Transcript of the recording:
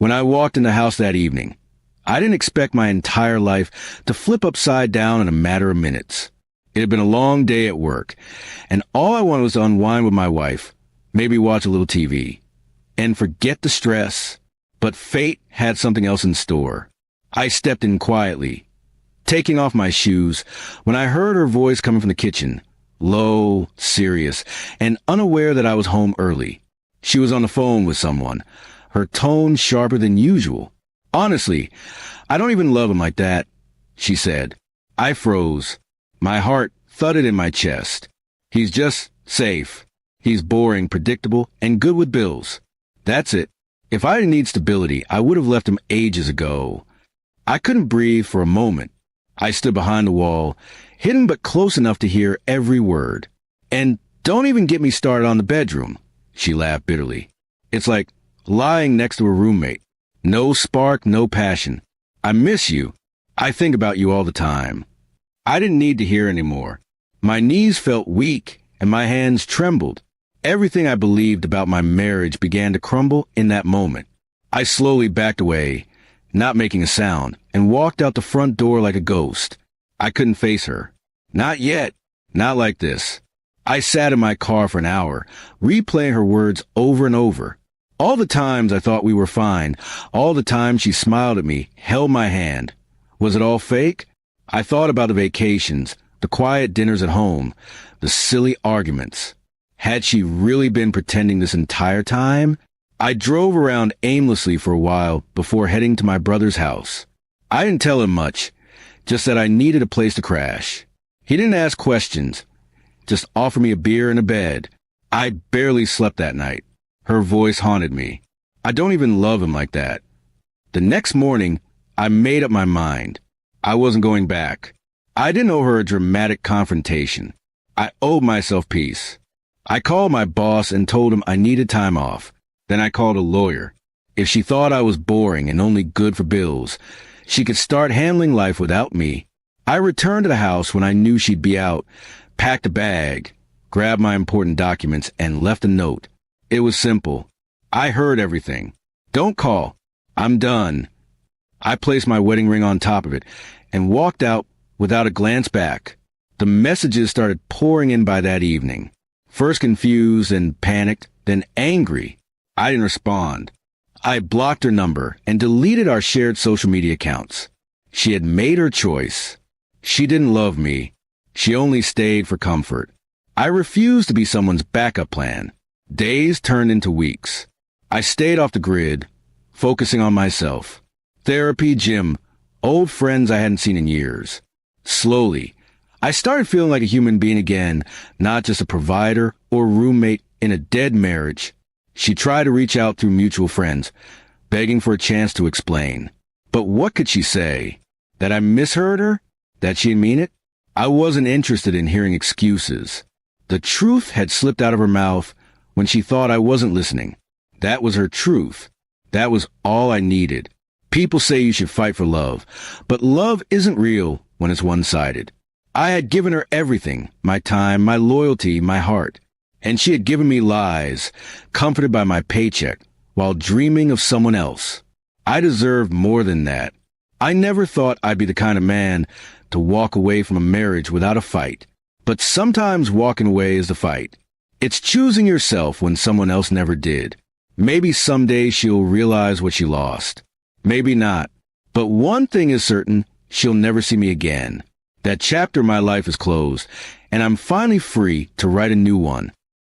When I walked in the house that evening, I didn't expect my entire life to flip upside down in a matter of minutes. It had been a long day at work, and all I wanted was to unwind with my wife, maybe watch a little TV, and forget the stress. But fate had something else in store. I stepped in quietly, taking off my shoes, when I heard her voice coming from the kitchen, low, serious, and unaware that I was home early. She was on the phone with someone, her tone sharper than usual. "Honestly, I don't even love him like that," she said. I froze. My heart thudded in my chest. "He's just safe. He's boring, predictable, and good with bills. That's it. If I didn't need stability, I would have left him ages ago." I couldn't breathe for a moment. I stood behind the wall, hidden but close enough to hear every word. "And don't even get me started on the bedroom," she laughed bitterly. "It's like lying next to a roommate. No spark, no passion. I miss you. I think about you all the time." I didn't need to hear anymore. My knees felt weak and my hands trembled. Everything I believed about my marriage began to crumble in that moment. I slowly backed away, not making a sound, and walked out the front door like a ghost. I couldn't face her. Not yet. Not like this. I sat in my car for an hour, replaying her words over and over. All the times I thought we were fine, all the times she smiled at me, held my hand. Was it all fake? I thought about the vacations, the quiet dinners at home, the silly arguments. Had she really been pretending this entire time? I drove around aimlessly for a while before heading to my brother's house. I didn't tell him much, just that I needed a place to crash. He didn't ask questions, just offered me a beer and a bed. I barely slept that night. Her voice haunted me. I don't even love him like that. The next morning, I made up my mind. I wasn't going back. I didn't owe her a dramatic confrontation. I owed myself peace. I called my boss and told him I needed time off. Then I called a lawyer. If she thought I was boring and only good for bills, she could start handling life without me. I returned to the house when I knew she'd be out, packed a bag, grabbed my important documents, and left a note. It was simple. I heard everything. "Don't call. I'm done." I placed my wedding ring on top of it and walked out without a glance back. The messages started pouring in by that evening. First confused and panicked, then angry. I didn't respond. I blocked her number and deleted our shared social media accounts. She had made her choice. She didn't love me. She only stayed for comfort. I refused to be someone's backup plan. Days turned into weeks. I stayed off the grid, focusing on myself. Therapy, gym, old friends I hadn't seen in years. Slowly, I started feeling like a human being again, not just a provider or roommate in a dead marriage. She tried to reach out through mutual friends, begging for a chance to explain. But what could she say? That I misheard her? That she didn't mean it? I wasn't interested in hearing excuses. The truth had slipped out of her mouth when she thought I wasn't listening. That was her truth. That was all I needed. People say you should fight for love, but love isn't real when it's one-sided. I had given her everything, my time, my loyalty, my heart. And she had given me lies, comforted by my paycheck, while dreaming of someone else. I deserved more than that. I never thought I'd be the kind of man to walk away from a marriage without a fight. But sometimes walking away is the fight. It's choosing yourself when someone else never did. Maybe someday she'll realize what she lost. Maybe not. But one thing is certain, she'll never see me again. That chapter of my life is closed, and I'm finally free to write a new one.